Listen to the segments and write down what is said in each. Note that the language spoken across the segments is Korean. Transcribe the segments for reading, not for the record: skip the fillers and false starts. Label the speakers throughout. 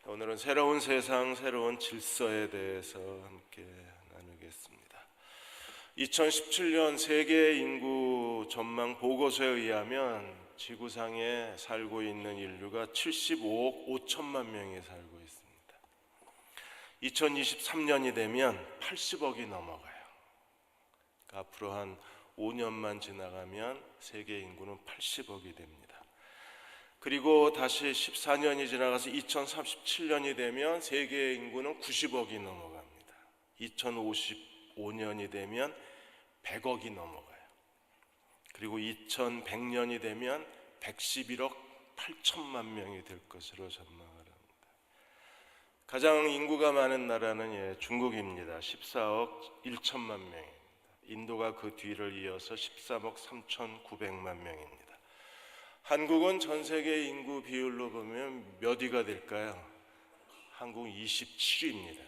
Speaker 1: 오늘은 새로운 세상, 새로운 질서에 대해서 함께 나누겠습니다. 2017년 세계 인구 전망 보고서에 의하면 지구상에 살고 있는 인류가 75억 5천만 명이 살고 있습니다. 2023년이 되면 80억이 넘어가요. 그러니까 앞으로 한 5년만 지나가면 세계 인구는 80억이 됩니다. 그리고 다시 14년이 지나가서 2037년이 되면 세계 인구는 90억이 넘어갑니다. 2055년이 되면 100억이 넘어가요. 그리고 2100년이 되면 111억 8천만 명이 될 것으로 전망을 합니다. 가장 인구가 많은 나라는 중국입니다. 14억 1천만 명입니다. 인도가 그 뒤를 이어서 13억 3,900만 명입니다. 한국은 전 세계 인구 비율로 보면 몇 위가 될까요? 한국 27위입니다.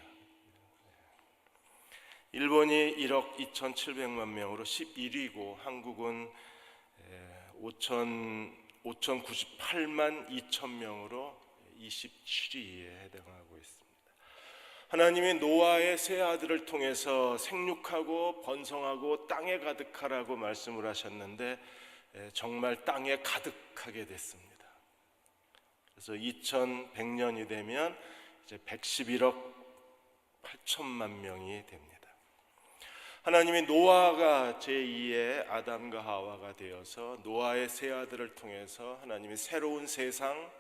Speaker 1: 일본이 1억 2,700만 명으로 11위고 한국은 5,098만 2천 명으로 27위에 해당하고 있습니다. 하나님이 노아의 세 아들을 통해서 생육하고 번성하고 땅에 가득하라고 말씀을 하셨는데 정말 땅에 가득하게 됐습니다. 그래서 2100년이 되면 이제 111억 8천만 명이 됩니다. 하나님이 노아가 제2의 아담과 하와가 되어서 노아의 세 아들을 통해서 하나님이 새로운 세상,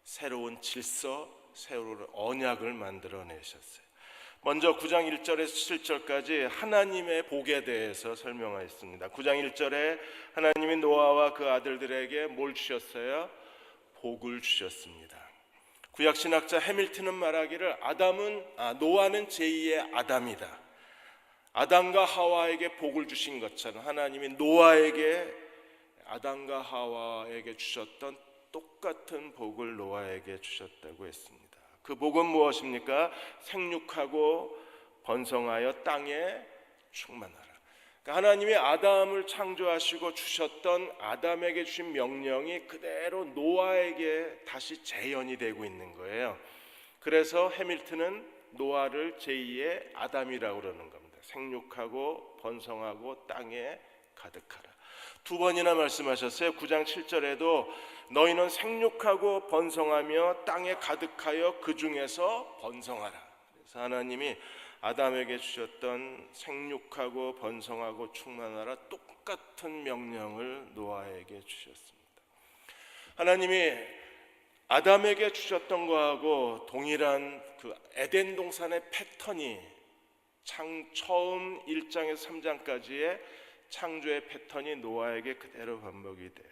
Speaker 1: 새로운 질서, 새로운 언약을 만들어내셨어요. 먼저 9장 1절에서 7절까지 하나님의 복에 대해서 설명하였습니다. 9장 1절에 하나님이 노아와 그 아들들에게 뭘 주셨어요? 복을 주셨습니다. 구약신학자 해밀턴은 말하기를 노아는 제2의 아담이다. 아담과 하와에게 복을 주신 것처럼 하나님이 노아에게 아담과 하와에게 주셨던 똑같은 복을 노아에게 주셨다고 했습니다. 그 복은 무엇입니까? 생육하고 번성하여 땅에 충만하라. 그러니까 하나님이 아담을 창조하시고 주셨던 아담에게 주신 명령이 그대로 노아에게 다시 재현이 되고 있는 거예요. 그래서 해밀턴은 노아를 제2의 아담이라고 그러는 겁니다. 생육하고 번성하고 땅에 가득하라. 두 번이나 말씀하셨어요. 9장 7절에도 너희는 생육하고 번성하며 땅에 가득하여 그 중에서 번성하라. 그래서 하나님이 아담에게 주셨던 생육하고 번성하고 충만하라 똑같은 명령을 노아에게 주셨습니다. 하나님이 아담에게 주셨던 거하고 동일한 그 에덴 동산의 패턴이 처음 1장에서 3장까지의 창조의 패턴이 노아에게 그대로 반복이 돼요.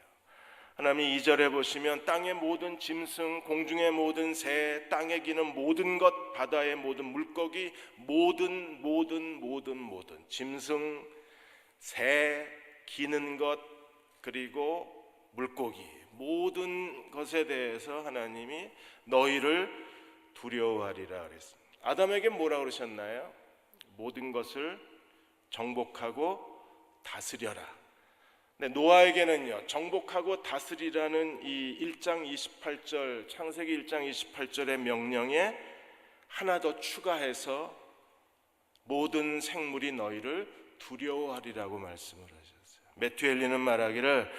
Speaker 1: 하나님이 2절에 보시면 땅의 모든 짐승, 공중의 모든 새, 땅에 기는 모든 것, 바다의 모든 물고기, 모든 짐승, 새, 기는 것, 그리고 물고기 모든 것에 대해서 하나님이 너희를 두려워하리라 그랬습니다. 아담에게 뭐라고 그러셨나요? 모든 것을 정복하고 다스려라. 네, 노아에게는요, 정복하고 다스리라는 이 1장 28절, 창세기 1장 28절의 명령에 하나 더 추가해서 모든 생물이 너희를 두려워하리라고 말씀을 하셨어요. 매튜 헨리는 말하기를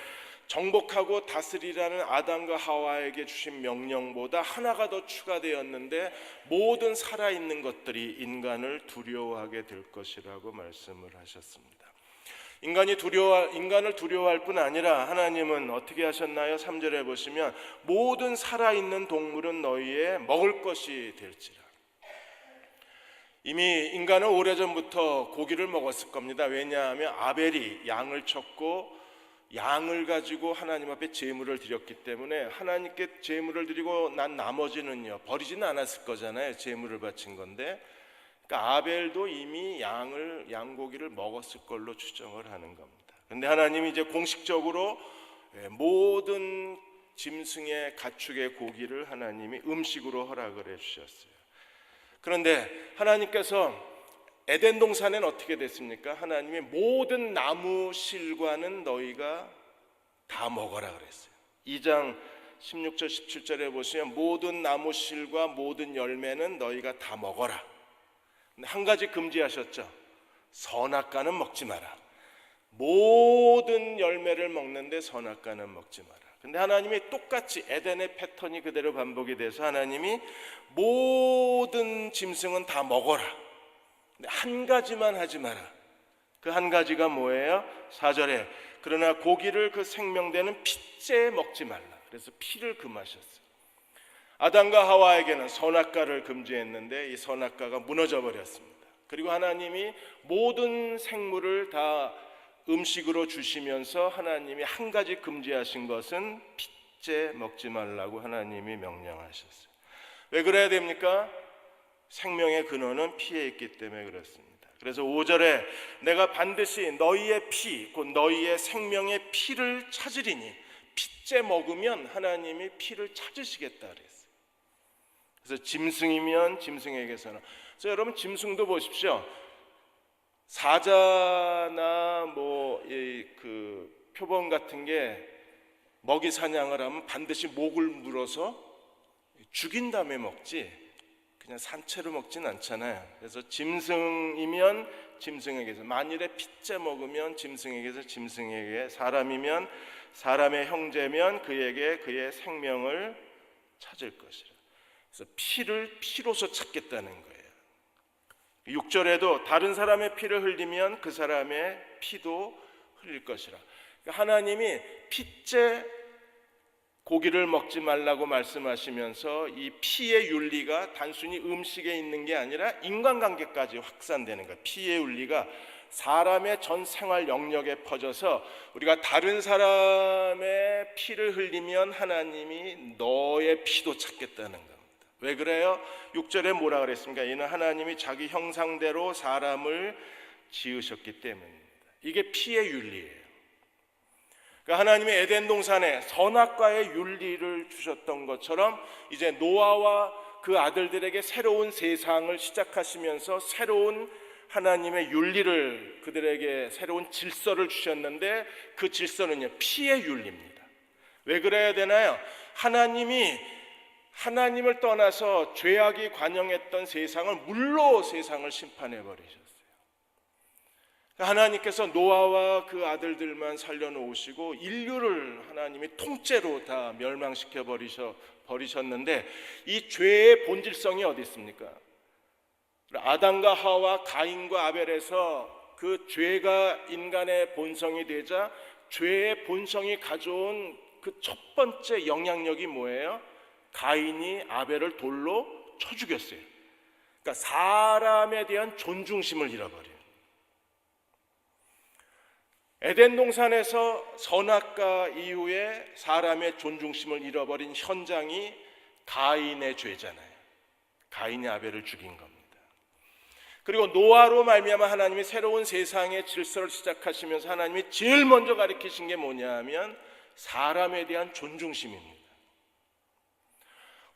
Speaker 1: 정복하고 다스리라는 아담과 하와에게 주신 명령보다 하나가 더 추가되었는데 모든 살아있는 것들이 인간을 두려워하게 될 것이라고 말씀을 하셨습니다. 인간을 두려워할 뿐 아니라 하나님은 어떻게 하셨나요? 3절에 보시면 모든 살아있는 동물은 너희의 먹을 것이 될지라. 이미 인간은 오래전부터 고기를 먹었을 겁니다. 왜냐하면 아벨이 양을 쳤고 양을 가지고 하나님 앞에 제물을 드렸기 때문에 하나님께 제물을 드리고 난 나머지는요 버리지는 않았을 거잖아요. 제물을 바친 건데, 그러니까 아벨도 이미 양고기를 먹었을 걸로 추정을 하는 겁니다. 그런데 하나님이 이제 공식적으로 모든 짐승의 가축의 고기를 하나님이 음식으로 허락을 해주셨어요. 그런데 하나님께서 에덴 동산에는 어떻게 됐습니까? 하나님이 모든 나무 실과는 너희가 다 먹어라 그랬어요. 2장 16절 17절에 보시면 모든 나무 실과 모든 열매는 너희가 다 먹어라. 근데 한 가지 금지하셨죠. 선악과는 먹지 마라. 모든 열매를 먹는데 선악과는 먹지 마라. 근데 하나님이 똑같이 에덴의 패턴이 그대로 반복이 돼서 하나님이 모든 짐승은 다 먹어라. 근데 한 가지만 하지 마라. 그 한 가지가 뭐예요? 4절에 그러나 고기를 그 생명되는 핏째 먹지 말라. 그래서 피를 금하셨어요. 아담과 하와에게는 선악과를 금지했는데 이 선악과가 무너져 버렸습니다. 그리고 하나님이 모든 생물을 다 음식으로 주시면서 하나님이 한 가지 금지하신 것은 핏째 먹지 말라고 하나님이 명령하셨어요. 왜 그래야 됩니까? 생명의 근원은 피에 있기 때문에 그렇습니다. 그래서 5절에 내가 반드시 너희의 피, 곧 너희의 생명의 피를 찾으리니 핏째 먹으면 하나님이 피를 찾으시겠다 그랬어요. 그래서 짐승이면 짐승에게서는, 그래서 여러분 짐승도 보십시오. 사자나 그 표범 같은 게 먹이 사냥을 하면 반드시 목을 물어서 죽인 다음에 먹지 그냥 산채로 먹진 않잖아요. 그래서 짐승이면 짐승에게서, 만일에 핏째 먹으면 짐승에게서 짐승에게, 사람이면 사람의 형제면 그에게 그의 생명을 찾을 것이라. 그래서 피를 피로서 찾겠다는 거예요. 6절에도 다른 사람의 피를 흘리면 그 사람의 피도 흘릴 것이라. 그러니까 하나님이 핏째 고기를 먹지 말라고 말씀하시면서 이 피의 윤리가 단순히 음식에 있는 게 아니라 인간관계까지 확산되는 거예요. 피의 윤리가 사람의 전 생활 영역에 퍼져서 우리가 다른 사람의 피를 흘리면 하나님이 너의 피도 찾겠다는 겁니다. 왜 그래요? 6절에 뭐라 그랬습니까? 이는 하나님이 자기 형상대로 사람을 지으셨기 때문입니다. 이게 피의 윤리예요. 그러니까 하나님이 에덴 동산에 선악과의 윤리를 주셨던 것처럼 이제 노아와 그 아들들에게 새로운 세상을 시작하시면서 새로운 하나님의 윤리를, 그들에게 새로운 질서를 주셨는데 그 질서는요 피의 윤리입니다. 왜 그래야 되나요? 하나님을 떠나서 죄악이 관영했던 세상을 물로 세상을 심판해 버리셨어요. 하나님께서 노아와 그 아들들만 살려놓으시고 인류를 하나님이 통째로 다 멸망시켜 버리셨는데 이 죄의 본질성이 어디 있습니까? 아담과 하와, 가인과 아벨에서 그 죄가 인간의 본성이 되자 죄의 본성이 가져온 그 첫 번째 영향력이 뭐예요? 가인이 아벨을 돌로 쳐 죽였어요. 그러니까 사람에 대한 존중심을 잃어버려요. 에덴 동산에서 선악과 이후에 사람의 존중심을 잃어버린 현장이 가인의 죄잖아요. 가인이 아벨을 죽인 겁니다. 그리고 노아로 말미암아 하나님이 새로운 세상의 질서를 시작하시면서 하나님이 제일 먼저 가르치신 게 뭐냐 하면 사람에 대한 존중심입니다.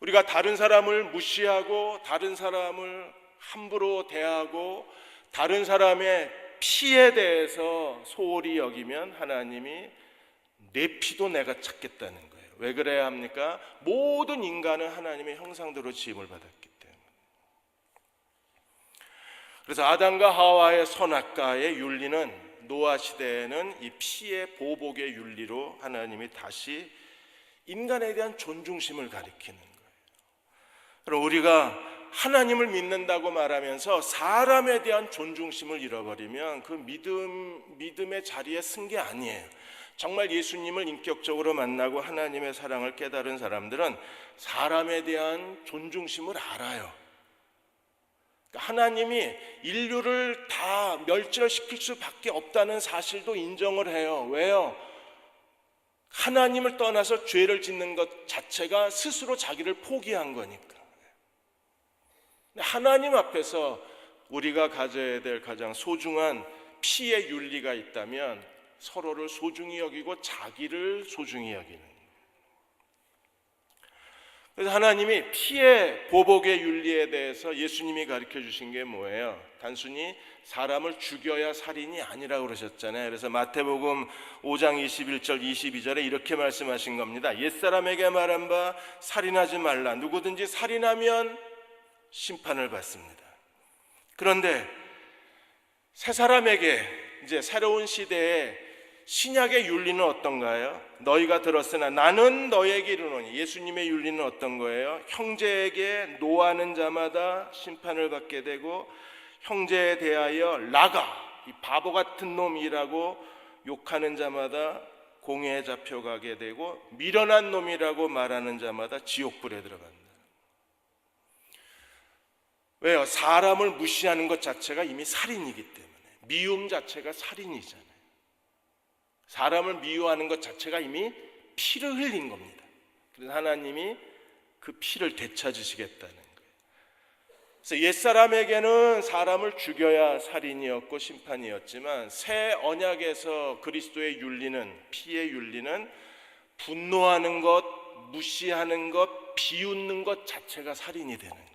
Speaker 1: 우리가 다른 사람을 무시하고 다른 사람을 함부로 대하고 다른 사람의 피에 대해서 소홀히 여기면 하나님이 내 피도 내가 찾겠다는 거예요. 왜 그래야 합니까? 모든 인간은 하나님의 형상대로 지음을 받았기 때문에. 그래서 아담과 하와의 선악과의 윤리는 노아 시대에는 이 피의 보복의 윤리로 하나님이 다시 인간에 대한 존중심을 가리키는 거예요. 그럼 우리가 하나님을 믿는다고 말하면서 사람에 대한 존중심을 잃어버리면 그 믿음의 자리에 쓴 게 아니에요. 정말 예수님을 인격적으로 만나고 하나님의 사랑을 깨달은 사람들은 사람에 대한 존중심을 알아요. 하나님이 인류를 다 멸절시킬 수밖에 없다는 사실도 인정을 해요. 왜요? 하나님을 떠나서 죄를 짓는 것 자체가 스스로 자기를 포기한 거니까. 하나님 앞에서 우리가 가져야 될 가장 소중한 피의 윤리가 있다면 서로를 소중히 여기고 자기를 소중히 여기는. 그래서 하나님이 피의 보복의 윤리에 대해서 예수님이 가르쳐 주신 게 뭐예요? 단순히 사람을 죽여야 살인이 아니라고 그러셨잖아요. 그래서 마태복음 5장 21절 22절에 이렇게 말씀하신 겁니다. 옛사람에게 말한 바 살인하지 말라. 누구든지 살인하면 심판을 받습니다. 그런데 새 사람에게 이제 새로운 시대에 신약의 윤리는 어떤가요? 너희가 들었으나 나는 너에게 이르노니, 예수님의 윤리는 어떤 거예요? 형제에게 노하는 자마다 심판을 받게 되고, 형제에 대하여 라가, 이 바보 같은 놈이라고 욕하는 자마다 공회에 잡혀가게 되고, 미련한 놈이라고 말하는 자마다 지옥불에 들어간다. 왜요? 사람을 무시하는 것 자체가 이미 살인이기 때문에. 미움 자체가 살인이잖아요. 사람을 미워하는 것 자체가 이미 피를 흘린 겁니다. 그래서 하나님이 그 피를 되찾으시겠다는 거예요. 그래서 옛사람에게는 사람을 죽여야 살인이었고 심판이었지만, 새 언약에서 그리스도의 윤리는, 피의 윤리는 분노하는 것, 무시하는 것, 비웃는 것 자체가 살인이 되는 거예요.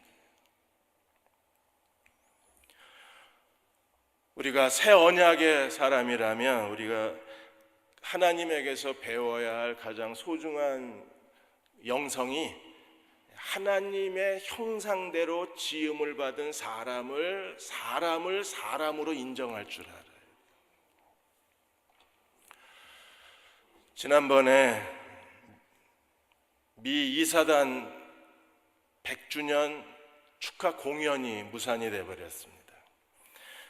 Speaker 1: 우리가 새 언약의 사람이라면 우리가 하나님에게서 배워야 할 가장 소중한 영성이 하나님의 형상대로 지음을 받은 사람을 사람으로 인정할 줄 알아요. 지난번에 미 이사단 100주년 축하 공연이 무산이 되어버렸습니다.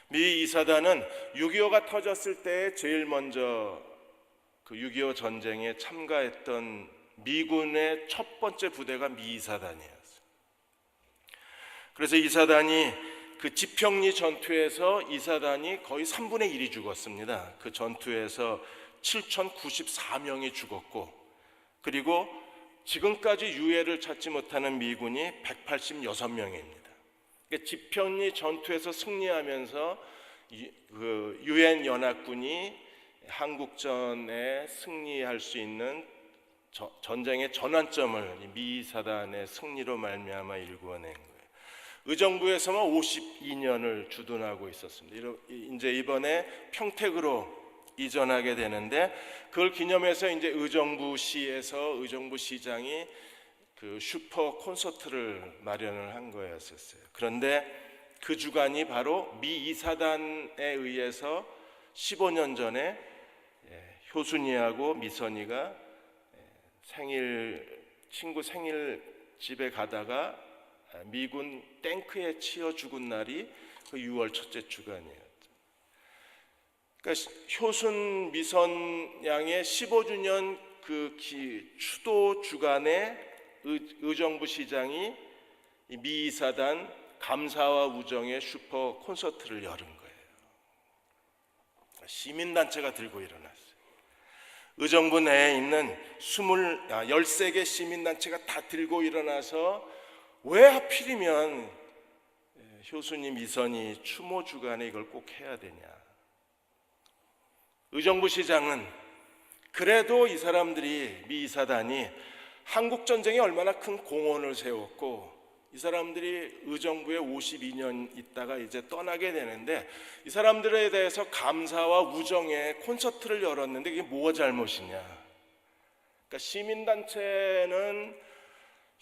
Speaker 1: 미 이사단은 6.25가 터졌을 때 제일 먼저 그 6.25 전쟁에 참가했던 미군의 첫 번째 부대가 미 이사단이었어요. 그래서 이사단이 그 지평리 전투에서 이사단이 거의 3분의 1이 죽었습니다. 그 전투에서 7,094명이 죽었고, 그리고 지금까지 유해를 찾지 못하는 미군이 186명입니다. 그러니까 지평리 전투에서 승리하면서 그 유엔 연합군이 한국전에 승리할 수 있는 전쟁의 전환점을 미 이사단의 승리로 말미암아 일구어낸 거예요. 의정부에서만 52년을 주둔하고 있었습니다. 이제 이번에 평택으로 이전하게 되는데, 그걸 기념해서 이제 의정부시에서 의정부시장이 그 슈퍼 콘서트를 마련을 한 거였었어요. 그런데 그 주간이 바로 미 이사단에 의해서 15년 전에 효순이하고 미선이가 친구 생일 집에 가다가 미군 탱크에 치여 죽은 날이 그 6월 첫째 주간이었죠. 그러니까 효순 미선 양의 15주년 그 추도 주간에 의정부 시장이 미 이사단 감사와 우정의 슈퍼 콘서트를 열은 거예요. 시민단체가 들고 일어났어요. 의정부 내에 있는 13개 시민단체가 다 들고 일어나서 왜 하필이면 효순이 미선이 추모 주간에 이걸 꼭 해야 되냐. 의정부 시장은 그래도 이 사람들이, 미 이사단이 한국전쟁에 얼마나 큰 공헌을 세웠고, 이 사람들이 의정부에 52년 있다가 이제 떠나게 되는데, 이 사람들에 대해서 감사와 우정의 콘서트를 열었는데 이게 뭐가 잘못이냐. 그러니까 시민단체는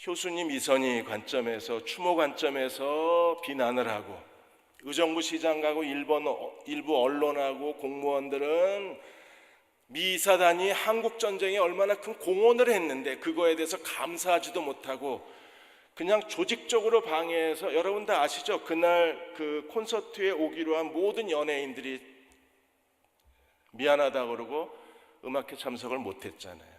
Speaker 1: 효순이 미선이 관점에서, 추모 관점에서 비난을 하고, 의정부 시장하고 일부 언론하고 공무원들은 미 이사단이 한국전쟁에 얼마나 큰 공헌을 했는데 그거에 대해서 감사하지도 못하고 그냥 조직적으로 방해해서, 여러분 다 아시죠? 그날 그 콘서트에 오기로 한 모든 연예인들이 미안하다 그러고 음악회 참석을 못했잖아요.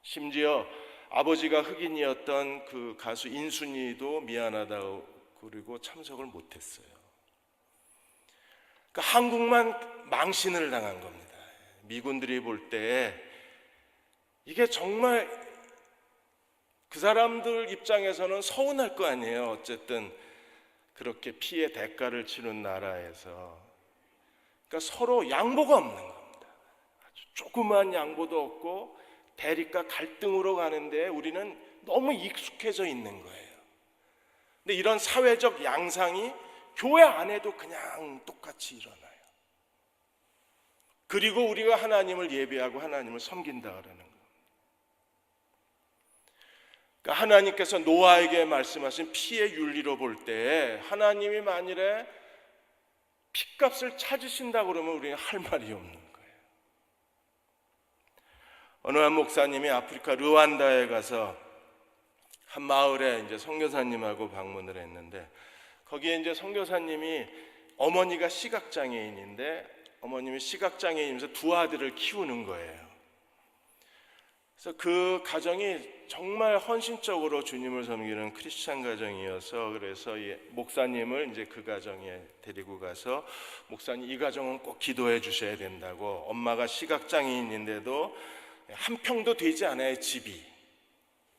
Speaker 1: 심지어 아버지가 흑인이었던 그 가수 인순이도 미안하다고 그리고 참석을 못했어요. 그러니까 한국만 망신을 당한 겁니다. 미군들이 볼 때 이게 정말 그 사람들 입장에서는 서운할 거 아니에요. 어쨌든 그렇게 피해 대가를 치른 나라에서. 그러니까 서로 양보가 없는 겁니다. 아주 조그만 양보도 없고 대립과 갈등으로 가는데 우리는 너무 익숙해져 있는 거예요. 근데 이런 사회적 양상이 교회 안에도 그냥 똑같이 일어나요. 그리고 우리가 하나님을 예배하고 하나님을 섬긴다 그러는 거예요. 그러니까 하나님께서 노아에게 말씀하신 피의 윤리로 볼 때 하나님이 만일에 핏값을 찾으신다 그러면 우리는 할 말이 없는 거예요. 어느 한 목사님이 아프리카 르완다에 가서 한 마을에 이제 선교사님하고 방문을 했는데, 거기에 이제 선교사님이 어머니가 시각장애인인데 어머님이 시각장애인이면서 두 아들을 키우는 거예요. 그래서 그 가정이 정말 헌신적으로 주님을 섬기는 크리스찬 가정이어서, 그래서 목사님을 이제 그 가정에 데리고 가서, 목사님 이 가정은 꼭 기도해 주셔야 된다고, 엄마가 시각장애인인데도 한 평도 되지 않아요, 집이.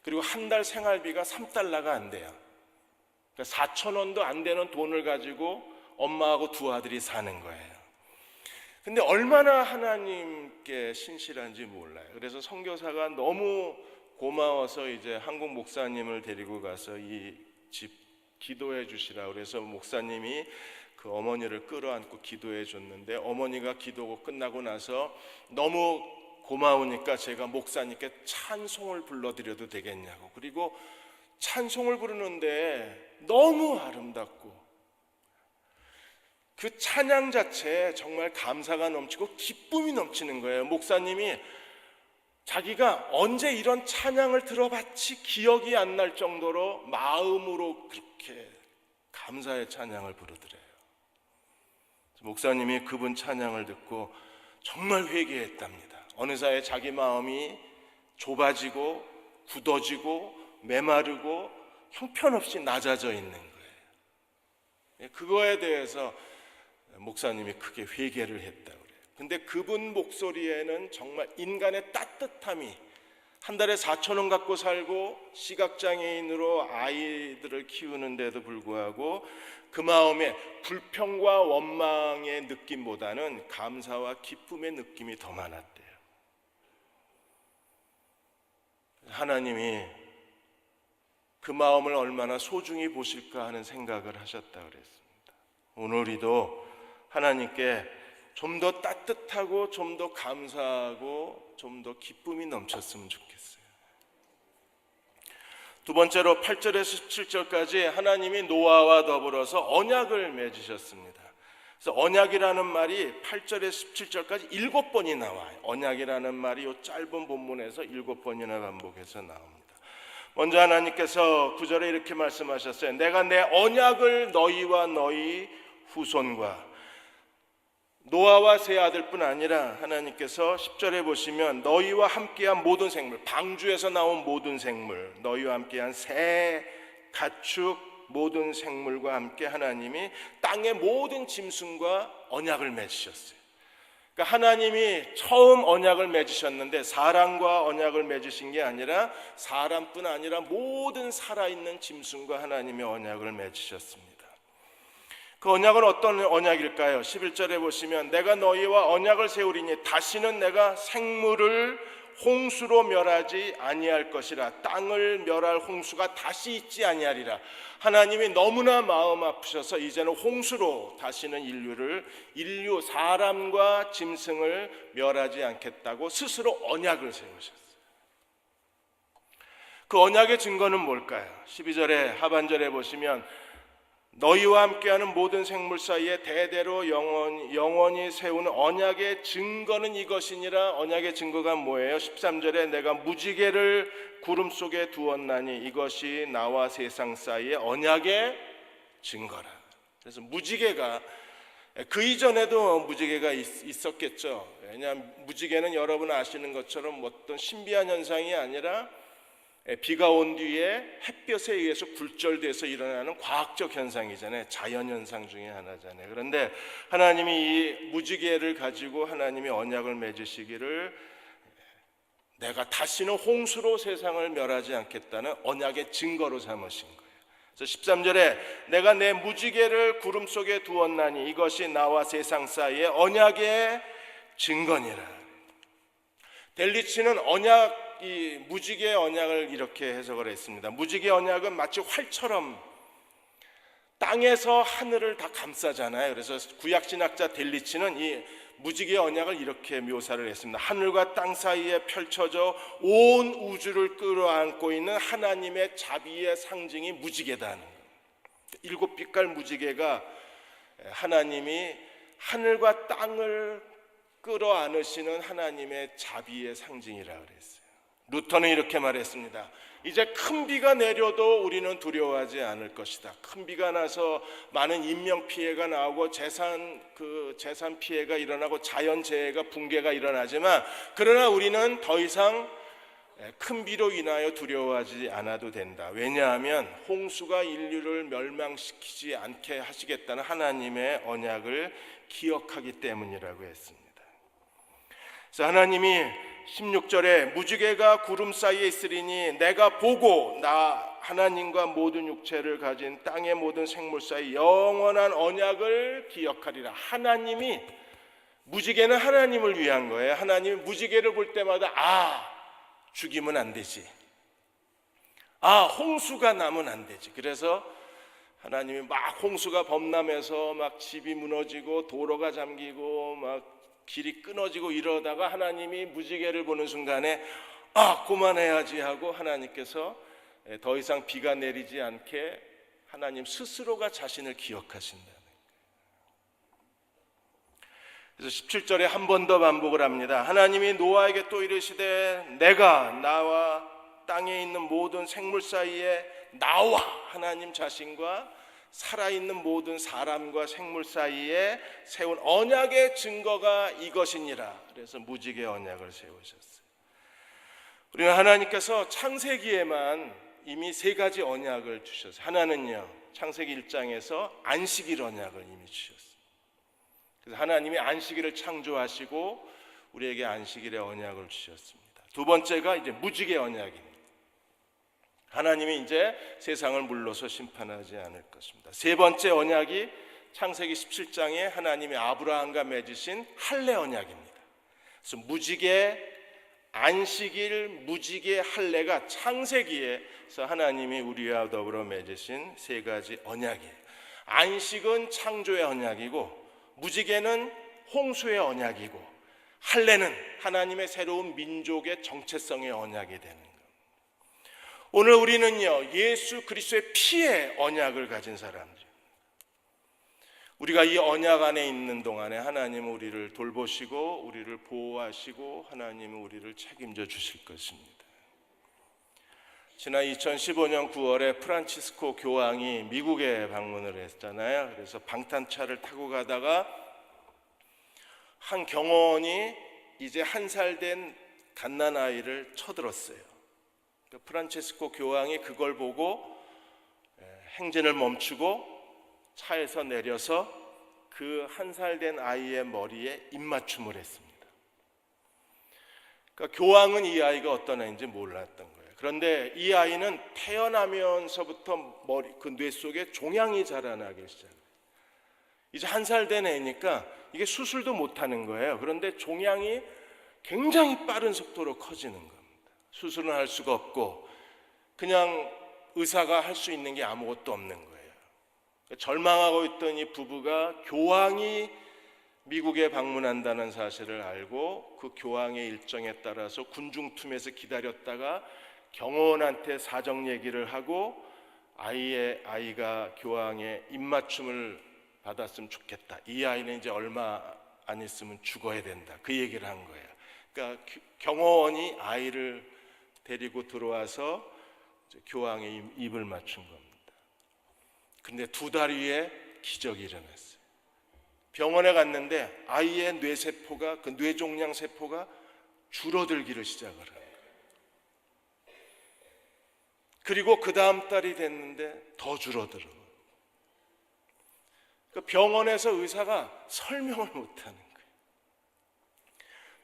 Speaker 1: 그리고 한 달 생활비가 3달러가 안 돼요. 그러니까 4,000원도 안 되는 돈을 가지고 엄마하고 두 아들이 사는 거예요. 근데 얼마나 하나님께 신실한지 몰라요. 그래서 선교사가 너무 고마워서 이제 한국 목사님을 데리고 가서 이 집 기도해 주시라 그래서 목사님이 그 어머니를 끌어안고 기도해 줬는데, 어머니가 기도가 끝나고 나서 너무 고마우니까 제가 목사님께 찬송을 불러드려도 되겠냐고. 그리고 찬송을 부르는데 너무 아름답고 그 찬양 자체에 정말 감사가 넘치고 기쁨이 넘치는 거예요. 목사님이 자기가 언제 이런 찬양을 들어봤지 기억이 안 날 정도로 마음으로 그렇게 감사의 찬양을 부르더래요. 목사님이 그분 찬양을 듣고 정말 회개했답니다. 어느새 자기 마음이 좁아지고 굳어지고 메마르고 형편없이 낮아져 있는 거예요. 그거에 대해서 목사님이 크게 회개를 했다고 그래요. 근데 그분 목소리에는 정말 인간의 따뜻함이, 한 달에 4,000원 갖고 살고 시각장애인으로 아이들을 키우는데도 불구하고 그 마음에 불평과 원망의 느낌보다는 감사와 기쁨의 느낌이 더 많았대요. 하나님이 그 마음을 얼마나 소중히 보실까 하는 생각을 하셨다 그랬습니다. 오늘 우리도 하나님께 좀 더 따뜻하고 좀 더 감사하고 좀 더 기쁨이 넘쳤으면 좋겠어요. 두 번째로 8절에서 17절까지 하나님이 노아와 더불어서 언약을 맺으셨습니다. 그래서 언약이라는 말이 8절에서 17절까지 7번이 나와요. 언약이라는 말이 이 짧은 본문에서 7번이나 반복해서 나옵니다. 먼저 하나님께서 9절에 이렇게 말씀하셨어요. 내가 내 언약을 너희와 너희 후손과, 노아와 세 아들뿐 아니라 하나님께서 10절에 보시면 너희와 함께한 모든 생물, 방주에서 나온 모든 생물, 너희와 함께한 새, 가축, 모든 생물과 함께 하나님이 땅의 모든 짐승과 언약을 맺으셨어요. 그러니까 하나님이 처음 언약을 맺으셨는데 사람과 언약을 맺으신 게 아니라 사람뿐 아니라 모든 살아있는 짐승과 하나님의 언약을 맺으셨습니다. 그 언약은 어떤 언약일까요? 11절에 보시면 내가 너희와 언약을 세우리니 다시는 내가 생물을 홍수로 멸하지 아니할 것이라. 땅을 멸할 홍수가 다시 있지 아니하리라. 하나님이 너무나 마음 아프셔서 이제는 홍수로 다시는 인류 사람과 짐승을 멸하지 않겠다고 스스로 언약을 세우셨어요. 그 언약의 증거는 뭘까요? 12절에 하반절에 보시면 너희와 함께하는 모든 생물 사이에 대대로 영원히 세우는 언약의 증거는 이것이니라. 언약의 증거가 뭐예요? 13절에 내가 무지개를 구름 속에 두었나니 이것이 나와 세상 사이의 언약의 증거라. 그래서 무지개가, 그 이전에도 무지개가 있었겠죠. 왜냐하면 무지개는 여러분 아시는 것처럼 어떤 신비한 현상이 아니라 비가 온 뒤에 햇볕에 의해서 굴절돼서 일어나는 과학적 현상이잖아요. 자연현상 중에 하나잖아요. 그런데 하나님이 이 무지개를 가지고 하나님이 언약을 맺으시기를 내가 다시는 홍수로 세상을 멸하지 않겠다는 언약의 증거로 삼으신 거예요. 그래서 13절에 내가 내 무지개를 구름 속에 두었나니 이것이 나와 세상 사이의 언약의 증거니라. 델리치는 언약 이 무지개의 언약을 이렇게 해석을 했습니다. 무지개의 언약은 마치 활처럼 땅에서 하늘을 다 감싸잖아요. 그래서 구약 신학자 델리치는 이 무지개의 언약을 이렇게 묘사를 했습니다. 하늘과 땅 사이에 펼쳐져 온 우주를 끌어안고 있는 하나님의 자비의 상징이 무지개다는 거예요. 7빛깔 무지개가 하나님이 하늘과 땅을 끌어안으시는 하나님의 자비의 상징이라고 그랬어요. 루터는 이렇게 말했습니다. 이제 큰 비가 내려도 우리는 두려워하지 않을 것이다. 큰 비가 나서 많은 인명 피해가 나오고 재산 피해가 일어나고 자연재해가 붕괴가 일어나지만, 그러나 우리는 더 이상 큰 비로 인하여 두려워하지 않아도 된다. 왜냐하면 홍수가 인류를 멸망시키지 않게 하시겠다는 하나님의 언약을 기억하기 때문이라고 했습니다. 그래서 하나님이 16절에 무지개가 구름 사이에 있으리니 내가 보고 나 하나님과 모든 육체를 가진 땅의 모든 생물 사이 영원한 언약을 기억하리라. 하나님이, 무지개는 하나님을 위한 거예요. 하나님이 무지개를 볼 때마다 죽이면 안 되지, 홍수가 나면 안 되지. 그래서 하나님이 막 홍수가 범람해서 막 집이 무너지고 도로가 잠기고 막 길이 끊어지고 이러다가 하나님이 무지개를 보는 순간에 그만해야지 하고 하나님께서 더 이상 비가 내리지 않게 하나님 스스로가 자신을 기억하신다는 거예요. 그래서 17절에 한 번 더 반복을 합니다. 하나님이 노아에게 또 이르시되 내가 나와 땅에 있는 모든 생물 사이에 나와 하나님 자신과 살아있는 모든 사람과 생물 사이에 세운 언약의 증거가 이것이니라. 그래서 무지개 언약을 세우셨어요. 우리는 하나님께서 창세기에만 이미 3가지 언약을 주셨어요. 하나는요, 창세기 1장에서 안식일 언약을 이미 주셨어요. 그래서 하나님이 안식일을 창조하시고 우리에게 안식일의 언약을 주셨습니다. 두 번째가 이제 무지개 언약입니다. 하나님이 이제 세상을 물러서 심판하지 않을 것입니다. 세 번째 언약이 창세기 17장에 하나님이 아브라함과 맺으신 할례 언약입니다. 그래서 무지개, 안식일, 무지개, 할례가 창세기에서 하나님이 우리와 더불어 맺으신 3가지 언약이에요. 안식은 창조의 언약이고, 무지개는 홍수의 언약이고, 할례는 하나님의 새로운 민족의 정체성의 언약이 되는 거예요. 오늘 우리는요, 예수 그리스도의 피의 언약을 가진 사람들. 우리가 이 언약 안에 있는 동안에 하나님은 우리를 돌보시고 우리를 보호하시고 하나님은 우리를 책임져 주실 것입니다. 지난 2015년 9월에 프란치스코 교황이 미국에 방문을 했잖아요. 그래서 방탄차를 타고 가다가 한 경호원이 이제 1살 된 갓난아이를 쳐들었어요. 프란치스코 교황이 그걸 보고 행진을 멈추고 차에서 내려서 그 1살 된 아이의 머리에 입맞춤을 했습니다. 그러니까 교황은 이 아이가 어떤 아이인지 몰랐던 거예요. 그런데 이 아이는 태어나면서부터 그 뇌 속에 종양이 자라나기 시작해요. 이제 1살 된 애니까 이게 수술도 못하는 거예요. 그런데 종양이 굉장히 빠른 속도로 커지는 겁니다. 수술은 할 수가 없고 그냥 의사가 할 수 있는 게 아무것도 없는 거예요. 절망하고 있던 이 부부가 교황이 미국에 방문한다는 사실을 알고 그 교황의 일정에 따라서 군중틈에서 기다렸다가 경호원한테 사정 얘기를 하고 아이가 교황의 입맞춤을 받았으면 좋겠다. 이 아이는 이제 얼마 안 있으면 죽어야 된다. 그 얘기를 한 거예요. 그러니까 경호원이 아이를 데리고 들어와서 교황의 입을 맞춘 겁니다. 그런데 2달 후에 기적이 일어났어요. 병원에 갔는데 아이의 뇌세포가, 그 뇌종양 세포가 줄어들기를 시작을 해요. 그리고 그 다음 달이 됐는데 더 줄어들어요. 그 병원에서 의사가 설명을 못하는 거예요.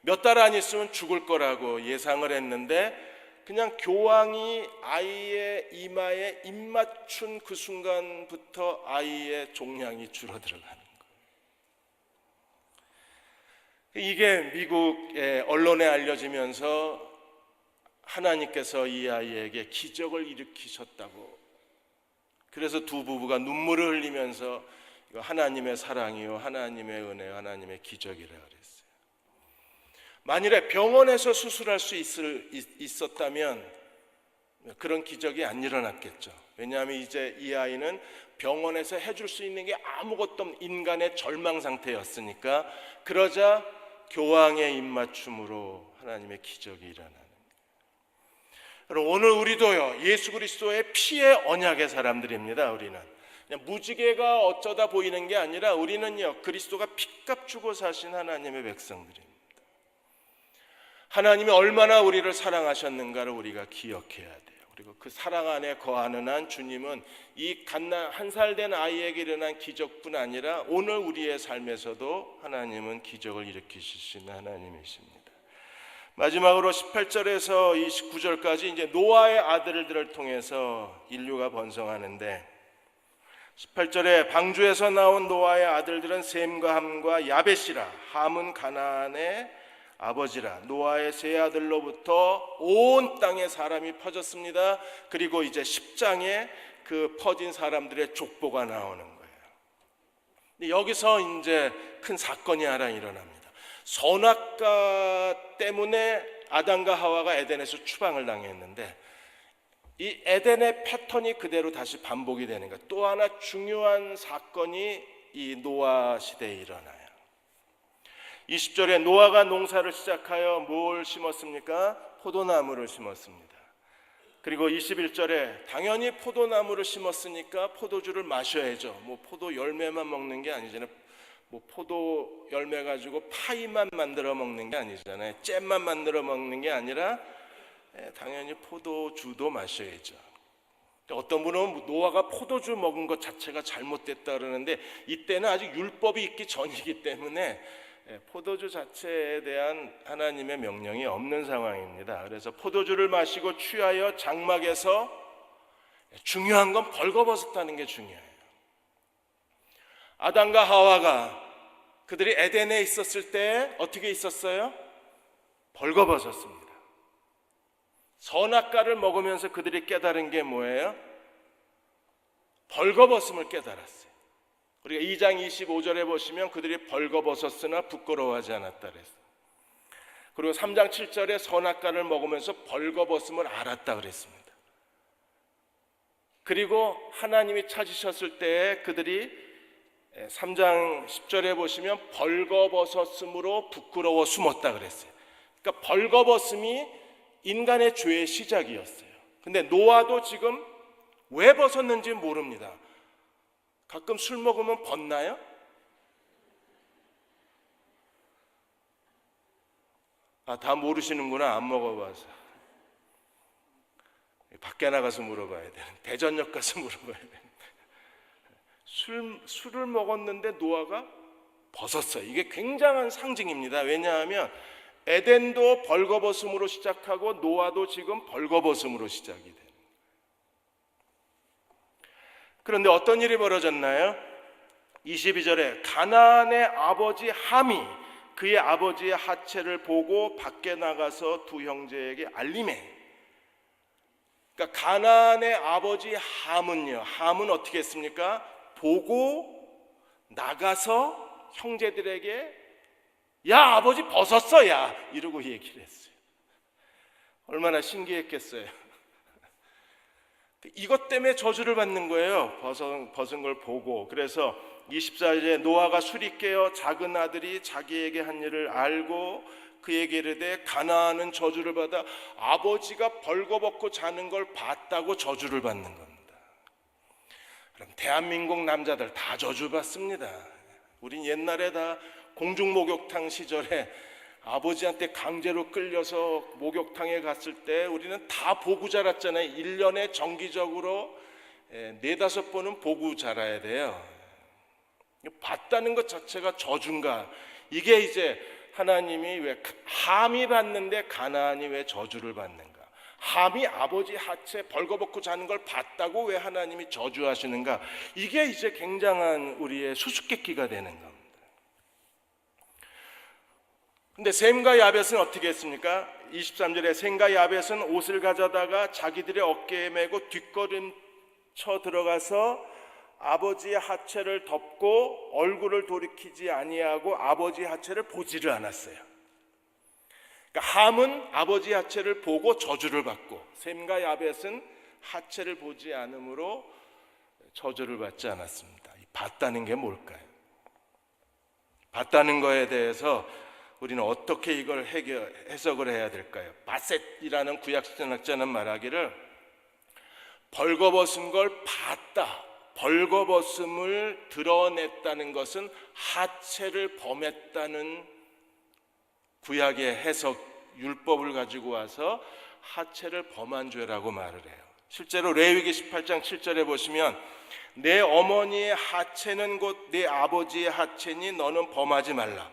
Speaker 1: 몇 달 안 있으면 죽을 거라고 예상을 했는데 그냥 교황이 아이의 이마에 입 맞춘 그 순간부터 아이의 종양이 줄어들어가는 거예요. 이게 미국의 언론에 알려지면서 하나님께서 이 아이에게 기적을 일으키셨다고. 그래서 두 부부가 눈물을 흘리면서 이거 하나님의 사랑이요, 하나님의 은혜요, 하나님의 기적이라 그랬어요. 만일에 병원에서 수술할 수 있었다면 그런 기적이 안 일어났겠죠. 왜냐하면 이제 이 아이는 병원에서 해줄 수 있는 게 아무것도 없는 인간의 절망 상태였으니까, 그러자 교황의 입맞춤으로 하나님의 기적이 일어나는 거예요. 여러분, 오늘 우리도요, 예수 그리스도의 피의 언약의 사람들입니다. 우리는 그냥 무지개가 어쩌다 보이는 게 아니라 우리는요, 그리스도가 핏값 주고 사신 하나님의 백성들입니다. 하나님이 얼마나 우리를 사랑하셨는가를 우리가 기억해야 돼요. 그리고 그 사랑 안에 거하는 한 주님은 이 갓난 한 살 된 아이에게 일어난 기적뿐 아니라 오늘 우리의 삶에서도 하나님은 기적을 일으키시는 하나님이십니다. 마지막으로 18절에서 29절까지 이제 노아의 아들들을 통해서 인류가 번성하는데, 18절에 방주에서 나온 노아의 아들들은 셈과 함과 야벳이라. 함은 가나안의 아버지라. 노아의 세 아들로부터 온 땅에 사람이 퍼졌습니다. 그리고 이제 10장에 그 퍼진 사람들의 족보가 나오는 거예요. 근데 여기서 이제 큰 사건이 하나 일어납니다. 선악과 때문에 아담과 하와가 에덴에서 추방을 당했는데, 이 에덴의 패턴이 그대로 다시 반복이 되는 거예요. 또 하나 중요한 사건이 이 노아 시대에 일어나요. 20절에 노아가 농사를 시작하여 뭘 심었습니까? 포도나무를 심었습니다. 그리고 21절에 당연히 포도나무를 심었으니까 포도주를 마셔야죠. 뭐 포도 열매만 먹는 게 아니잖아요. 뭐 포도 열매 가지고 파이만 만들어 먹는 게 아니잖아요. 잼만 만들어 먹는 게 아니라 당연히 포도주도 마셔야죠. 어떤 분은 노아가 포도주 먹은 것 자체가 잘못됐다 그러는데, 이때는 아직 율법이 있기 전이기 때문에 포도주 자체에 대한 하나님의 명령이 없는 상황입니다. 그래서 포도주를 마시고 취하여 장막에서, 중요한 건 벌거벗었다는 게 중요해요. 아담과 하와가 그들이 에덴에 있었을 때 어떻게 있었어요? 벌거벗었습니다. 선악과를 먹으면서 그들이 깨달은 게 뭐예요? 벌거벗음을 깨달았어요. 우리가 2장 25절에 보시면 그들이 벌거벗었으나 부끄러워하지 않았다 그랬어요. 그리고 3장 7절에 선악과를 먹으면서 벌거벗음을 알았다 그랬습니다. 그리고 하나님이 찾으셨을 때 그들이 3장 10절에 보시면 벌거벗었으므로 부끄러워 숨었다 그랬어요. 그러니까 벌거벗음이 인간의 죄의 시작이었어요. 근데 노아도 지금 왜 벗었는지 모릅니다. 가끔 술 먹으면 벗나요? 다 모르시는구나. 안 먹어봐서. 밖에 나가서 물어봐야 되는, 대전역 가서 물어봐야 되는. 술을 먹었는데 노아가 벗었어요. 이게 굉장한 상징입니다. 왜냐하면 에덴도 벌거벗음으로 시작하고 노아도 지금 벌거벗음으로 시작이 돼요. 그런데 어떤 일이 벌어졌나요? 22절에 가나안의 아버지 함이 그의 아버지의 하체를 보고 밖에 나가서 두 형제에게 알리매. 그러니까 가나안의 아버지 함은요, 함은 어떻게 했습니까? 보고 나가서 형제들에게 야, 아버지 벗었어, 야, 이러고 얘기를 했어요. 얼마나 신기했겠어요. 이것 때문에 저주를 받는 거예요. 벗은 걸 보고. 그래서 24절에 노아가 술이 깨어 작은 아들이 자기에게 한 일을 알고 그에게 이르되 가나안은 저주를 받아 아버지가 벌거벗고 자는 걸 봤다고 저주를 받는 겁니다. 그럼 대한민국 남자들 다 저주 받습니다. 우린 옛날에 다 공중목욕탕 시절에 아버지한테 강제로 끌려서 목욕탕에 갔을 때 우리는 다 보고 자랐잖아요. 1년에 정기적으로 4-5번은 보고 자라야 돼요. 봤다는 것 자체가 저주인가? 이게 이제 하나님이 왜 함이 받는데 가나안이 왜 저주를 받는가? 함이 아버지 하체 벌거벗고 자는 걸 봤다고 왜 하나님이 저주하시는가? 이게 이제 굉장한 우리의 수수께끼가 되는 겁니다. 근데 셈과 야벳은 어떻게 했습니까? 23절에 셈과 야벳은 옷을 가져다가 자기들의 어깨에 메고 뒷걸음쳐 들어가서 아버지의 하체를 덮고 얼굴을 돌이키지 아니하고 아버지의 하체를 보지를 않았어요. 그러니까 함은 아버지의 하체를 보고 저주를 받고, 셈과 야벳은 하체를 보지 않으므로 저주를 받지 않았습니다. 봤다는 게 뭘까요? 봤다는 거에 대해서 우리는 어떻게 이걸 해석을 해야 될까요? 바셋이라는 구약신학자는 말하기를 벌거벗은 걸 봤다, 벌거벗음을 드러냈다는 것은 하체를 범했다는 구약의 해석, 율법을 가지고 와서 하체를 범한 죄라고 말을 해요. 실제로 레위기 18장 7절에 보시면 내 어머니의 하체는 곧 내 아버지의 하체니 너는 범하지 말라.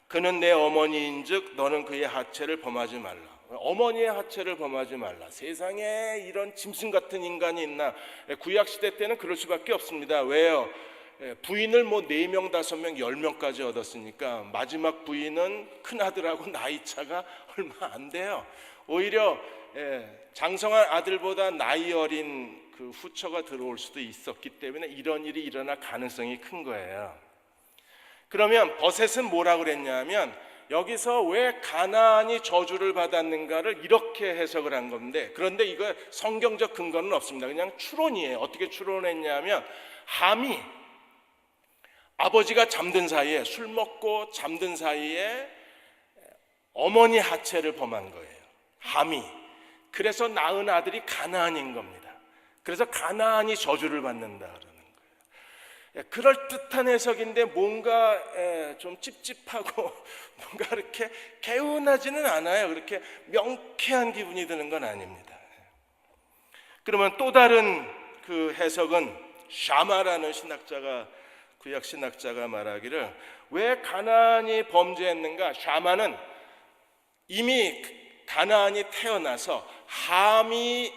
Speaker 1: 그는 내 어머니인즉 너는 그의 하체를 범하지 말라. 어머니의 하체를 범하지 말라. 세상에 이런 짐승 같은 인간이 있나? 구약시대 때는 그럴 수밖에 없습니다. 왜요? 부인을 4명, 5명, 10명까지 얻었으니까 마지막 부인은 큰아들하고 나이차가 얼마 안 돼요. 오히려 장성한 아들보다 나이 어린 그 후처가 들어올 수도 있었기 때문에 이런 일이 일어날 가능성이 큰 거예요. 그러면 버셋은 뭐라고 그랬냐면 여기서 왜 가나안이 저주를 받았는가를 이렇게 해석을 한 건데, 그런데 이거 성경적 근거는 없습니다. 그냥 추론이에요. 어떻게 추론했냐면 함이 아버지가 잠든 사이에, 술 먹고 잠든 사이에 어머니 하체를 범한 거예요. 함이. 그래서 낳은 아들이 가나안인 겁니다. 그래서 가나안이 저주를 받는다 그러는 거예요. 그럴듯한 해석인데 뭔가 좀 찝찝하고 뭔가 이렇게 개운하지는 않아요. 그렇게 명쾌한 기분이 드는 건 아닙니다. 그러면 또 다른 그 해석은 샤마라는 신학자가, 구약 신학자가 말하기를 왜 가나안이 범죄했는가? 샤마는 이미 가나안이 태어나서 함이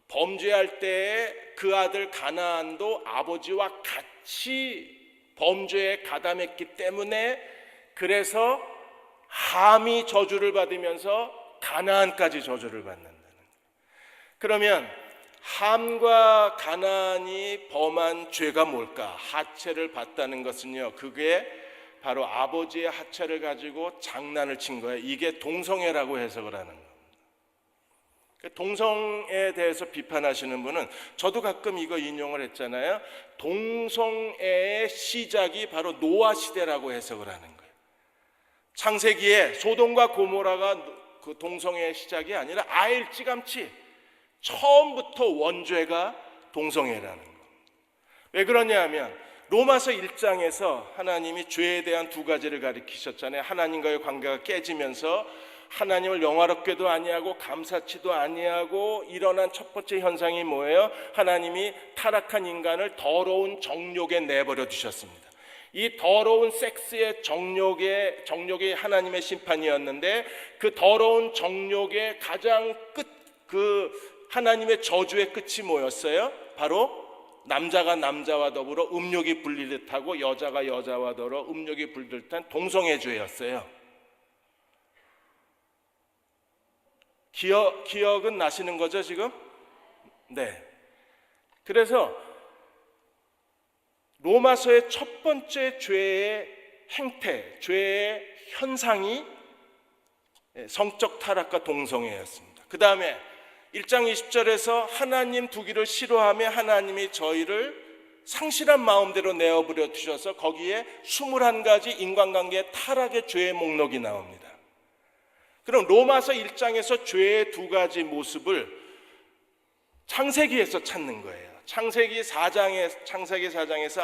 Speaker 1: 범죄할 때에 그 아들 가나안도 아버지와 같이 범죄에 가담했기 때문에, 그래서 함이 저주를 받으면서 가나안까지 저주를 받는다는 거예요. 그러면 함과 가나안이 범한 죄가 뭘까? 하체를 봤다는 것은요, 그게 바로 아버지의 하체를 가지고 장난을 친 거예요. 이게 동성애라고 해석을 하는 거예요. 동성애에 대해서 비판하시는 분은, 저도 가끔 이거 인용을 했잖아요. 동성애의 시작이 바로 노아 시대라고 해석을 하는 거예요. 창세기에 소돔과 고모라가 그 동성애의 시작이 아니라 일찌감치 처음부터 원죄가 동성애라는 거예요. 왜 그러냐 하면 로마서 1장에서 하나님이 죄에 대한 2가지를 가리키셨잖아요. 하나님과의 관계가 깨지면서 하나님을 영화롭게도 아니하고 감사치도 아니하고 일어난 첫 번째 현상이 뭐예요? 하나님이 타락한 인간을 더러운 정욕에 내버려 두셨습니다. 이 더러운 섹스의 정욕이 하나님의 심판이었는데, 그 더러운 정욕의 가장 끝, 그 하나님의 저주의 끝이 뭐였어요? 바로 남자가 남자와 더불어 음욕이 불리듯 하고 여자가 여자와 더불어 음욕이 불리듯한 동성애죄였어요. 기억은 나시는 거죠 지금? 네. 그래서 로마서의 첫 번째 죄의 행태, 죄의 현상이 성적 타락과 동성애였습니다. 그 다음에 1장 20절에서 하나님 두기를 싫어하며 하나님이 저희를 상실한 마음대로 내어버려 두셔서 거기에 21가지 인간관계의 타락의 죄의 목록이 나옵니다. 그럼 로마서 1장에서 죄의 2가지 모습을 창세기에서 찾는 거예요. 창세기 4장에서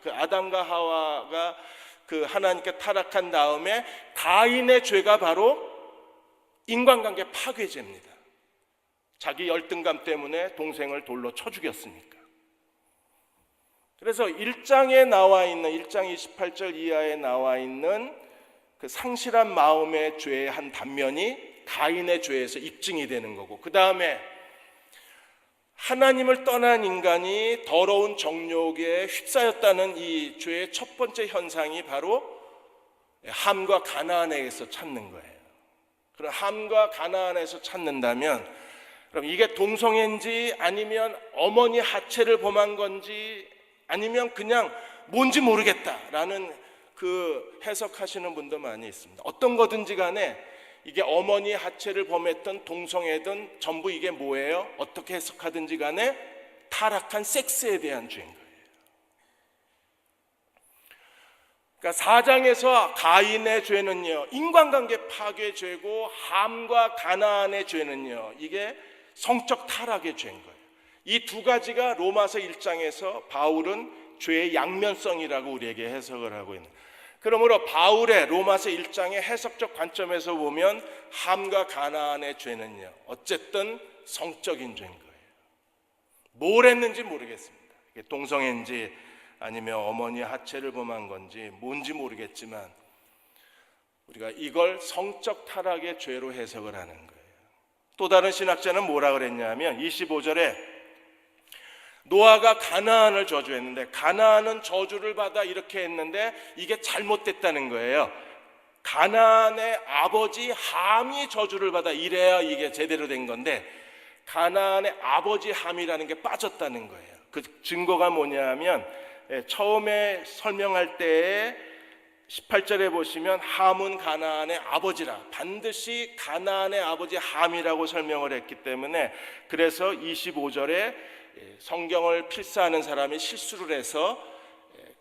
Speaker 1: 아담과 하와가 그 하나님께 타락한 다음에 가인의 죄가 바로 인간관계 파괴죄입니다. 자기 열등감 때문에 동생을 돌로 쳐 죽였으니까. 그래서 1장에 나와 있는 1장 28절 이하에 나와 있는 그 상실한 마음의 죄의 한 단면이 가인의 죄에서 입증이 되는 거고, 그 다음에 하나님을 떠난 인간이 더러운 정욕에 휩싸였다는 이 죄의 첫 번째 현상이 바로 함과 가나안에서 찾는 거예요. 그런 함과 가나안에서 찾는다면, 그럼 이게 동성애인지 아니면 어머니 하체를 범한 건지 아니면 그냥 뭔지 모르겠다라는 그 해석하시는 분도 많이 있습니다. 어떤 거든지 간에 이게 어머니 하체를 범했던 동성애든 전부 이게 뭐예요? 어떻게 해석하든지 간에 타락한 섹스에 대한 죄인 거예요. 그러니까 4장에서 가인의 죄는요, 인간관계 파괴 죄고, 함과 가나안의 죄는요, 이게 성적 타락의 죄인 거예요. 이 두 가지가 로마서 1장에서 바울은 죄의 양면성이라고 우리에게 해석을 하고 있는 거예요. 그러므로 바울의 로마서 1장의 해석적 관점에서 보면 함과 가나안의 죄는요, 어쨌든 성적인 죄인 거예요. 뭘 했는지 모르겠습니다. 이게 동성애인지 아니면 어머니 하체를 범한 건지 뭔지 모르겠지만 우리가 이걸 성적 타락의 죄로 해석을 하는 거예요. 또 다른 신학자는 뭐라 그랬냐면 25절에 노아가 가나안을 저주했는데, 가나안은 저주를 받아 이렇게 했는데 이게 잘못됐다는 거예요. 가나안의 아버지 함이 저주를 받아 이래야 이게 제대로 된 건데, 가나안의 아버지 함이라는 게 빠졌다는 거예요. 그 증거가 뭐냐면 처음에 설명할 때에 18절에 보시면 함은 가나안의 아버지라, 반드시 가나안의 아버지 함이라고 설명을 했기 때문에, 그래서 25절에 성경을 필사하는 사람이 실수를 해서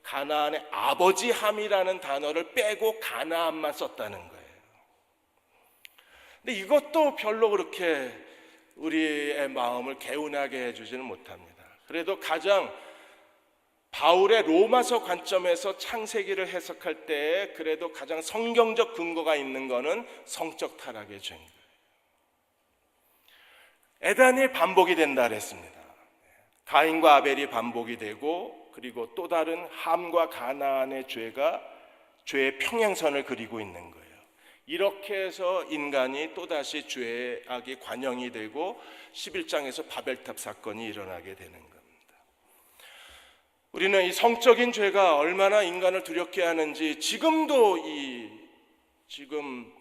Speaker 1: 가나안의 아버지 함이라는 단어를 빼고 가나안만 썼다는 거예요. 근데 이것도 별로 그렇게 우리의 마음을 개운하게 해주지는 못합니다. 그래도 가장 바울의 로마서 관점에서 창세기를 해석할 때 그래도 가장 성경적 근거가 있는 것은 성적 타락의 죄인 거예요. 에단이 반복이 된다 그랬습니다. 가인과 아벨이 반복이 되고, 그리고 또 다른 함과 가나안의 죄가 죄의 평행선을 그리고 있는 거예요. 이렇게 해서 인간이 또다시 죄악이 관영이 되고 11장에서 바벨탑 사건이 일어나게 되는 겁니다. 우리는 이 성적인 죄가 얼마나 인간을 두렵게 하는지 지금도 지금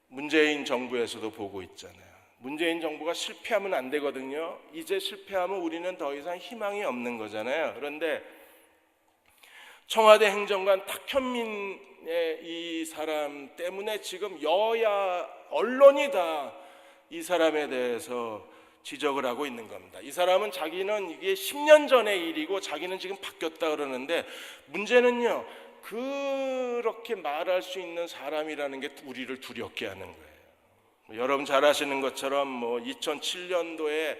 Speaker 1: 문재인 정부에서도 보고 있잖아요. 문재인 정부가 실패하면 안 되거든요. 이제 실패하면 우리는 더 이상 희망이 없는 거잖아요. 그런데 청와대 행정관 탁현민의 이 사람 때문에 지금 여야 언론이 다 이 사람에 대해서 지적을 하고 있는 겁니다. 이 사람은 자기는 이게 10년 전의 일이고 자기는 지금 바뀌었다 그러는데, 문제는요, 그렇게 말할 수 있는 사람이라는 게 우리를 두렵게 하는 거예요. 여러분 잘 아시는 것처럼 2007년도에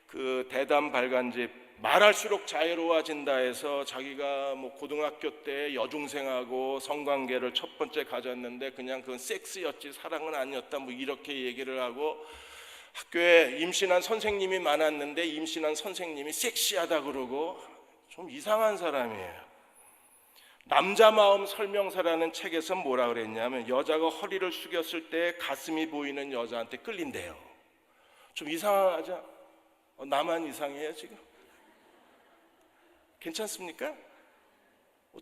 Speaker 1: 그 대담 발간집 말할수록 자유로워진다 해서 자기가 고등학교 때 여중생하고 성관계를 첫 번째 가졌는데 그냥 그건 섹스였지 사랑은 아니었다 이렇게 얘기를 하고, 학교에 임신한 선생님이 많았는데 임신한 선생님이 섹시하다 그러고, 좀 이상한 사람이에요. 남자 마음 설명서라는 책에서 뭐라 그랬냐면 여자가 허리를 숙였을 때 가슴이 보이는 여자한테 끌린대요. 좀 이상하죠? 나만 이상해요 지금? 괜찮습니까?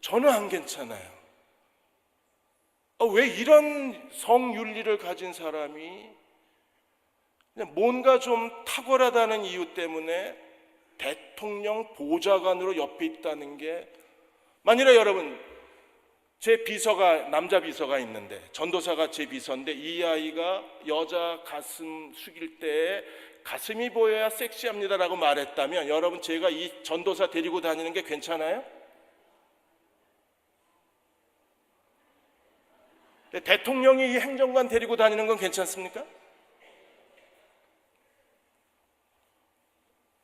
Speaker 1: 저는 안 괜찮아요. 왜 이런 성윤리를 가진 사람이 그냥 뭔가 좀 탁월하다는 이유 때문에 대통령 보좌관으로 옆에 있다는 게, 만일에 여러분 제 비서가 남자 비서가 있는데 전도사가 제 비서인데 이 아이가 여자 가슴 숙일 때 가슴이 보여야 섹시합니다라고 말했다면 여러분 제가 이 전도사 데리고 다니는 게 괜찮아요? 대통령이 이 행정관 데리고 다니는 건 괜찮습니까?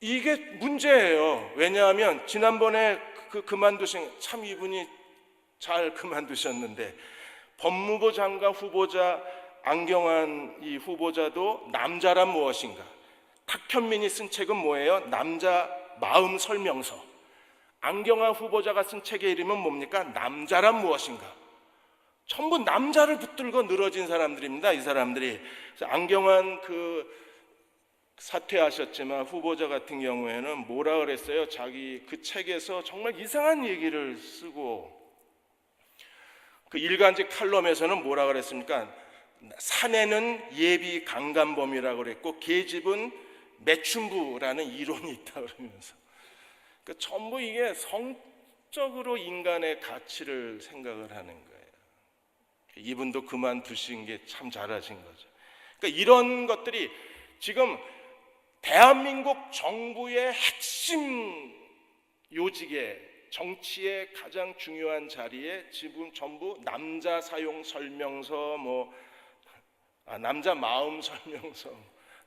Speaker 1: 이게 문제예요. 왜냐하면 지난번에 그만두신, 참 이분이 잘 그만두셨는데, 법무부 장관 후보자 안경환 이 후보자도 남자란 무엇인가, 탁현민이 쓴 책은 뭐예요? 남자 마음 설명서. 안경환 후보자가 쓴 책의 이름은 뭡니까? 남자란 무엇인가. 전부 남자를 붙들고 늘어진 사람들입니다. 이 사람들이. 안경환 사퇴하셨지만 후보자 같은 경우에는 뭐라 그랬어요? 자기 그 책에서 정말 이상한 얘기를 쓰고, 그 일간지 칼럼에서는 뭐라 그랬습니까? 사내는 예비 강간범이라고 그랬고 계집은 매춘부라는 이론이 있다 그러면서, 그러니까 전부 이게 성적으로 인간의 가치를 생각을 하는 거예요. 이분도 그만두신 게 참 잘하신 거죠. 그러니까 이런 것들이 지금 대한민국 정부의 핵심 요직에, 정치의 가장 중요한 자리에 지금 전부 남자 사용 설명서, 남자 마음 설명서,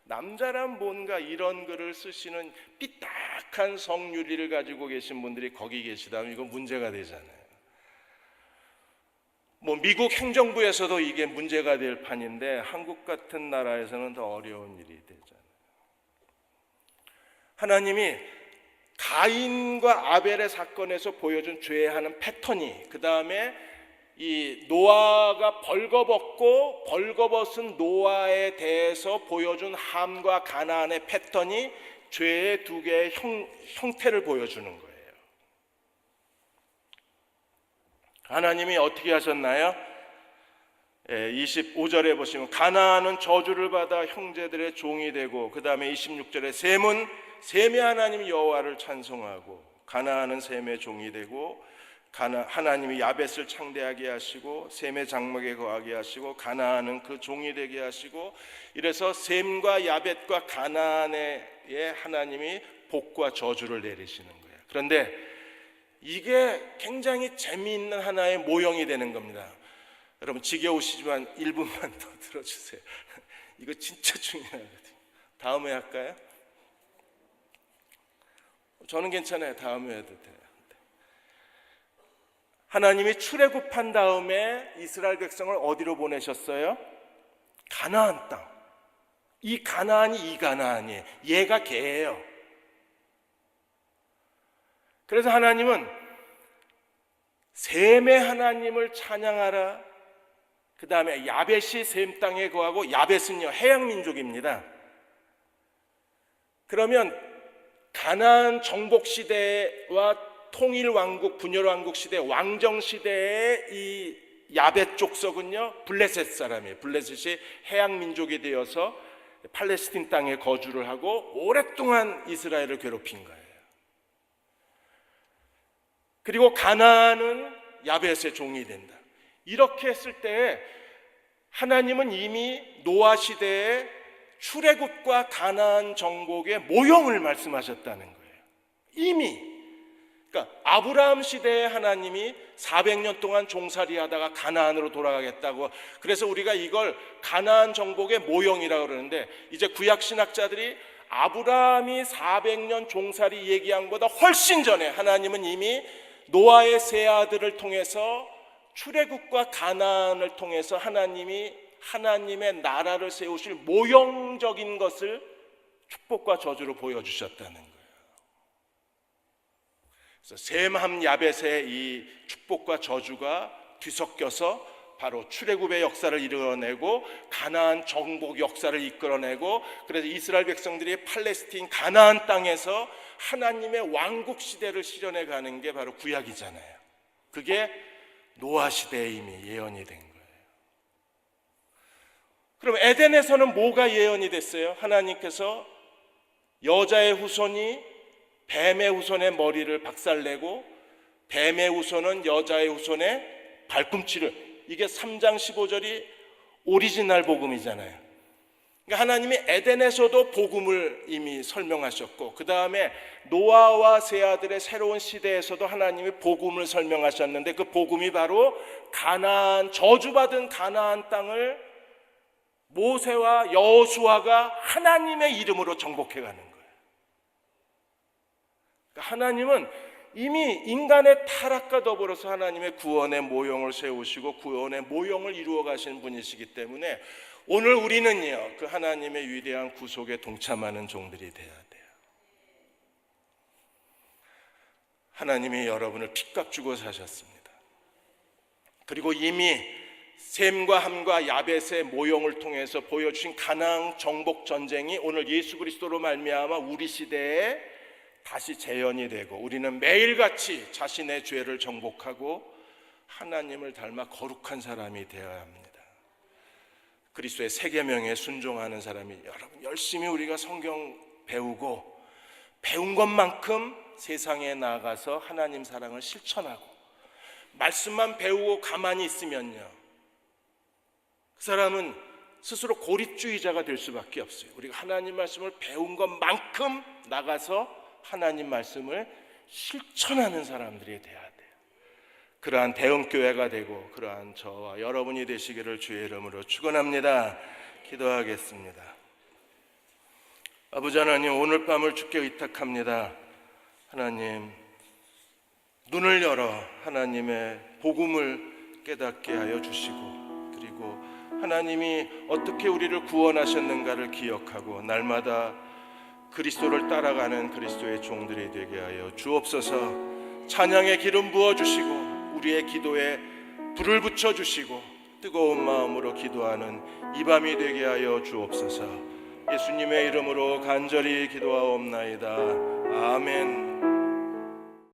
Speaker 1: 남자란 뭔가 이런 글을 쓰시는 삐딱한 성윤리를 가지고 계신 분들이 거기 계시다면 이건 문제가 되잖아요. 미국 행정부에서도 이게 문제가 될 판인데 한국 같은 나라에서는 더 어려운 일이 되잖아요. 하나님이 가인과 아벨의 사건에서 보여준 죄하는 패턴이, 그 다음에 이 노아가 벌거벗고 벌거벗은 노아에 대해서 보여준 함과 가나안의 패턴이 죄의 두 개의 형태를 보여주는 거예요. 하나님이 어떻게 하셨나요? 25절에 보시면 가나안은 저주를 받아 형제들의 종이 되고, 그 다음에 26절에 셈은 셈의 하나님 여호와를 찬송하고, 가나안은 셈의 종이 되고, 하나님이 야벳을 창대하게 하시고 셈의 장막에 거하게 하시고 가나안은 그 종이 되게 하시고, 이래서 셈과 야벳과 가나안에 하나님이 복과 저주를 내리시는 거예요. 그런데 이게 굉장히 재미있는 하나의 모형이 되는 겁니다. 여러분 지겨우시지만 1분만 더 들어주세요. 이거 진짜 중요하거든요. 다음에 할까요? 저는 괜찮아요. 다음에 해도 돼요. 하나님이 출애굽한 다음에 이스라엘 백성을 어디로 보내셨어요? 가나안 땅. 이 가나안이 이 가나안이에요. 얘가 걔예요. 그래서 하나님은 셈의 하나님을 찬양하라. 그 다음에 야벳이 셈 땅에 거하고, 야벳은요 해양 민족입니다. 그러면 가나안 정복 시대와 통일 왕국, 분열 왕국 시대, 왕정 시대의 이 야벳 족속은요 블레셋 사람이에요. 블레셋이 해양 민족이 되어서 팔레스틴 땅에 거주를 하고 오랫동안 이스라엘을 괴롭힌 거예요. 그리고 가나안은 야벳의 종이 된다. 이렇게 했을 때 하나님은 이미 노아 시대에 출애굽과 가나안 정복의 모형을 말씀하셨다는 거예요. 이미. 그러니까 아브라함 시대에 하나님이 400년 동안 종살이하다가 가나안으로 돌아가겠다고, 그래서 우리가 이걸 가나안 정복의 모형이라고 그러는데, 이제 구약 신학자들이 아브라함이 400년 종살이 얘기한 것보다 훨씬 전에 하나님은 이미 노아의 세 아들을 통해서 출애굽과 가나안을 통해서 하나님이 하나님의 나라를 세우실 모형적인 것을 축복과 저주로 보여주셨다는 거예요. 그래서 셈함 야벳의 이 축복과 저주가 뒤섞여서 바로 출애굽의 역사를 이끌어내고 가나안 정복 역사를 이끌어내고, 그래서 이스라엘 백성들이 팔레스틴 가나안 땅에서 하나님의 왕국 시대를 실현해 가는 게 바로 구약이잖아요. 그게 노아 시대에 이미 예언이 된 거예요. 그럼 에덴에서는 뭐가 예언이 됐어요? 하나님께서 여자의 후손이 뱀의 후손의 머리를 박살내고 뱀의 후손은 여자의 후손의 발꿈치를, 이게 3장 15절이 오리지널 복음이잖아요. 그러니까 하나님이 에덴에서도 복음을 이미 설명하셨고, 그 다음에 노아와 세 아들의 새로운 시대에서도 하나님이 복음을 설명하셨는데, 그 복음이 바로 가나안, 저주받은 가나안 땅을 모세와 여호수아가 하나님의 이름으로 정복해 가는 거예요. 그러니까 하나님은 이미 인간의 타락과 더불어서 하나님의 구원의 모형을 세우시고 구원의 모형을 이루어 가시는 분이시기 때문에 오늘 우리는요 그 하나님의 위대한 구속에 동참하는 종들이 돼야 돼요. 하나님이 여러분을 핏값 주고 사셨습니다. 그리고 이미 셈과 함과 야벳의 모형을 통해서 보여주신 가나안 정복 전쟁이 오늘 예수 그리스도로 말미암아 우리 시대에 다시 재현이 되고, 우리는 매일같이 자신의 죄를 정복하고 하나님을 닮아 거룩한 사람이 되어야 합니다. 그리스도의 세 계명에 순종하는 사람이, 여러분 열심히 우리가 성경 배우고 배운 것만큼 세상에 나가서 하나님 사랑을 실천하고 말씀만 배우고 가만히 있으면요, 그 사람은 스스로 고립주의자가 될 수밖에 없어요. 우리가 하나님 말씀을 배운 것만큼 나가서 하나님 말씀을 실천하는 사람들이 돼야 돼요. 그러한 대응교회가 되고 그러한 저와 여러분이 되시기를 주의 이름으로 축원합니다. 기도하겠습니다. 아버지 하나님, 오늘 밤을 주께 의탁합니다. 하나님, 눈을 열어 하나님의 복음을 깨닫게 하여 주시고, 그리고 하나님이 어떻게 우리를 구원하셨는가를 기억하고 날마다 그리스도를 따라가는 그리스도의 종들이 되게 하여 주옵소서. 찬양의 기름 부어주시고 우리의 기도에 불을 붙여주시고 뜨거운 마음으로 기도하는 이 밤이 되게 하여 주옵소서. 예수님의 이름으로 간절히 기도하옵나이다. 아멘.